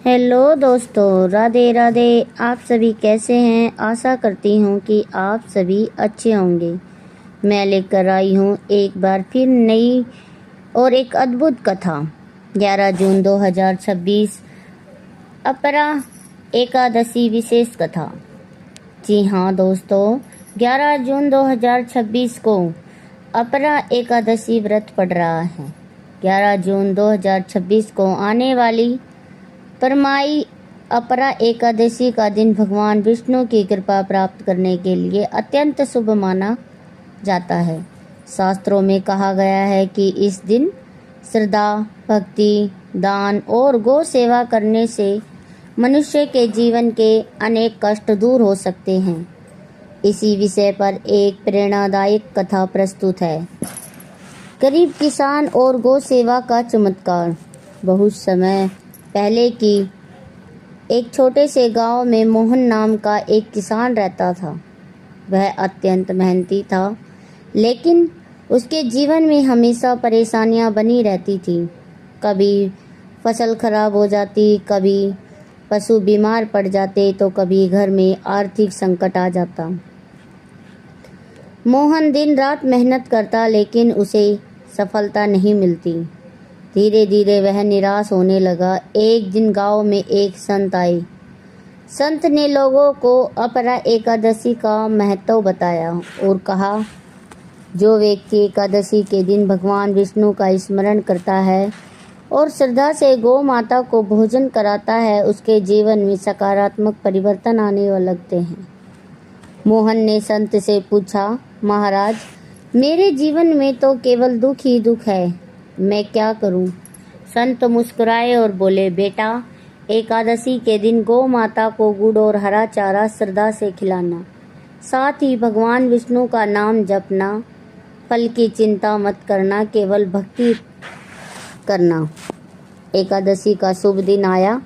Hello दोस्तों, राधे राधे। आप सभी कैसे हैं? आशा करती हूँ कि आप सभी अच्छे होंगे। मैं लेकर आई हूँ एक बार फिर नई और एक अद्भुत कथा। 11 जून 2026 अपरा एकादशी विशेष कथा। जी हाँ दोस्तों, 11 जून 2026 को अपरा एकादशी व्रत पड़ रहा है। 11 जून 2026 को आने वाली परमाई अपरा एकादशी का दिन भगवान विष्णु की कृपा प्राप्त करने के लिए अत्यंत शुभ माना जाता है। शास्त्रों में कहा गया है कि इस दिन श्रद्धा, भक्ति, दान और गौ सेवा करने से मनुष्य के जीवन के अनेक कष्ट दूर हो सकते हैं। इसी विषय पर एक प्रेरणादायक कथा प्रस्तुत है। गरीब किसान और गौ सेवा का चमत्कार। बहुत समय पहले की एक छोटे से गांव में मोहन नाम का एक किसान रहता था। वह अत्यंत मेहनती था, लेकिन उसके जीवन में हमेशा परेशानियां बनी रहती थी। कभी फसल खराब हो जाती, कभी पशु बीमार पड़ जाते, तो कभी घर में आर्थिक संकट आ जाता। मोहन दिन रात मेहनत करता, लेकिन उसे सफलता नहीं मिलती। धीरे धीरे वह निराश होने लगा। एक दिन गांव में एक संत आए। संत ने लोगों को अपरा एकादशी का महत्व बताया और कहा, जो व्यक्ति एकादशी के दिन भगवान विष्णु का स्मरण करता है और श्रद्धा से गौ माता को भोजन कराता है, उसके जीवन में सकारात्मक परिवर्तन आने लगते हैं। मोहन ने संत से पूछा, महाराज, मेरे जीवन में तो केवल दुख ही दुख है, मैं क्या करूं? संत मुस्कुराए और बोले, बेटा, एकादशी के दिन गौ माता को गुड़ और हरा चारा श्रद्धा से खिलाना, साथ ही भगवान विष्णु का नाम जपना, फल की चिंता मत करना, केवल भक्ति करना। एकादशी का शुभ दिन आया।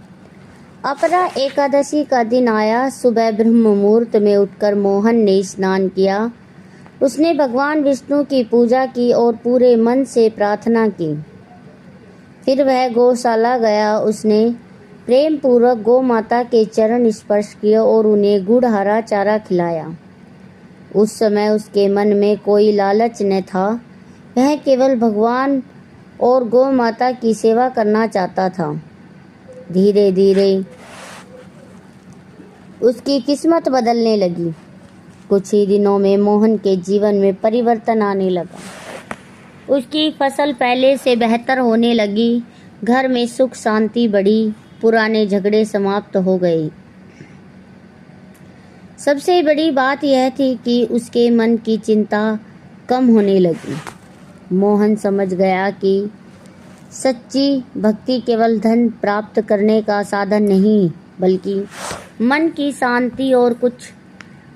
अपरा एकादशी का दिन आया। सुबह ब्रह्म मुहूर्त में उठकर मोहन ने स्नान किया। उसने भगवान विष्णु की पूजा की और पूरे मन से प्रार्थना की। फिर वह गौशाला गया। उसने प्रेम पूर्वक गौ माता के चरण स्पर्श किए और उन्हें गुड़ हरा चारा खिलाया। उस समय उसके मन में कोई लालच न था। वह केवल भगवान और गौ माता की सेवा करना चाहता था। धीरे धीरे उसकी किस्मत बदलने लगी। कुछ ही दिनों में मोहन के जीवन में परिवर्तन आने लगा। उसकी फसल पहले से बेहतर होने लगी। घर में सुख शांति बढ़ी। पुराने झगड़े समाप्त हो गए। सबसे बड़ी बात यह थी कि उसके मन की चिंता कम होने लगी। मोहन समझ गया कि सच्ची भक्ति केवल धन प्राप्त करने का साधन नहीं, बल्कि मन की शांति और कुछ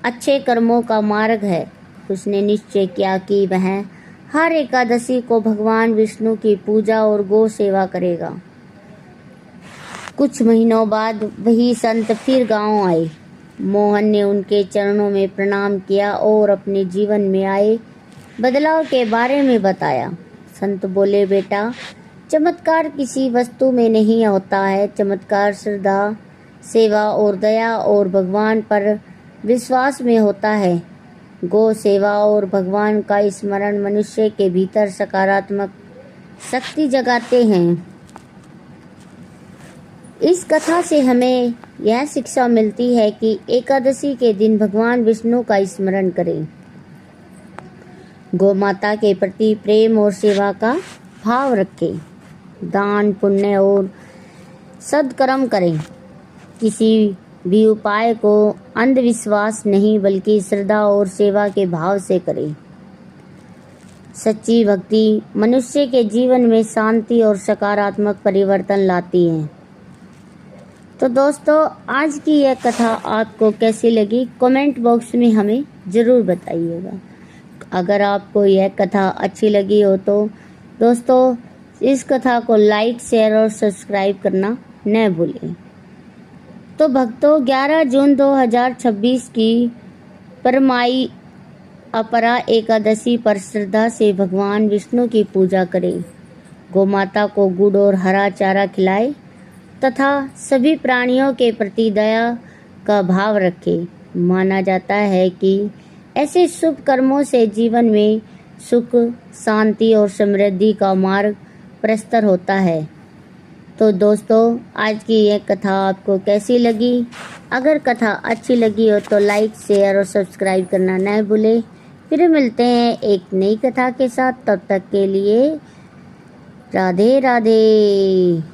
अच्छे कर्मों का मार्ग है। उसने निश्चय किया कि वह हर एकादशी को भगवान विष्णु की पूजा और गौ सेवा करेगा। कुछ महीनों बाद वही संत फिर गांव आए। मोहन ने उनके चरणों में प्रणाम किया और अपने जीवन में आए बदलाव के बारे में बताया। संत बोले, बेटा, चमत्कार किसी वस्तु में नहीं होता है। चमत्कार श्रद्धा, सेवा और दया और भगवान पर विश्वास में होता है। गौ सेवा और भगवान का स्मरण मनुष्य के भीतर सकारात्मक शक्ति जगाते हैं। इस कथा से हमें यह शिक्षा मिलती है कि एकादशी के दिन भगवान विष्णु का स्मरण करें, गौ माता के प्रति प्रेम और सेवा का भाव रखें, दान पुण्य और सद्कर्म करें। किसी भी उपाय को अंधविश्वास नहीं, बल्कि श्रद्धा और सेवा के भाव से करें। सच्ची भक्ति मनुष्य के जीवन में शांति और सकारात्मक परिवर्तन लाती है। तो दोस्तों, आज की यह कथा आपको कैसी लगी, कमेंट बॉक्स में हमें ज़रूर बताइएगा। अगर आपको यह कथा अच्छी लगी हो तो दोस्तों इस कथा को लाइक, शेयर और सब्सक्राइब करना न भूलें। तो भक्तों, 11 जून 2026 की परमाई अपरा एकादशी पर श्रद्धा से भगवान विष्णु की पूजा करें, गौ माता को गुड़ और हरा चारा खिलाएं तथा सभी प्राणियों के प्रति दया का भाव रखे। माना जाता है कि ऐसे शुभ कर्मों से जीवन में सुख, शांति और समृद्धि का मार्ग प्रशस्त होता है। तो दोस्तों, आज की यह कथा आपको कैसी लगी? अगर कथा अच्छी लगी हो तो लाइक, शेयर और सब्सक्राइब करना न भूलें। फिर मिलते हैं एक नई कथा के साथ। तब तक के लिए राधे राधे।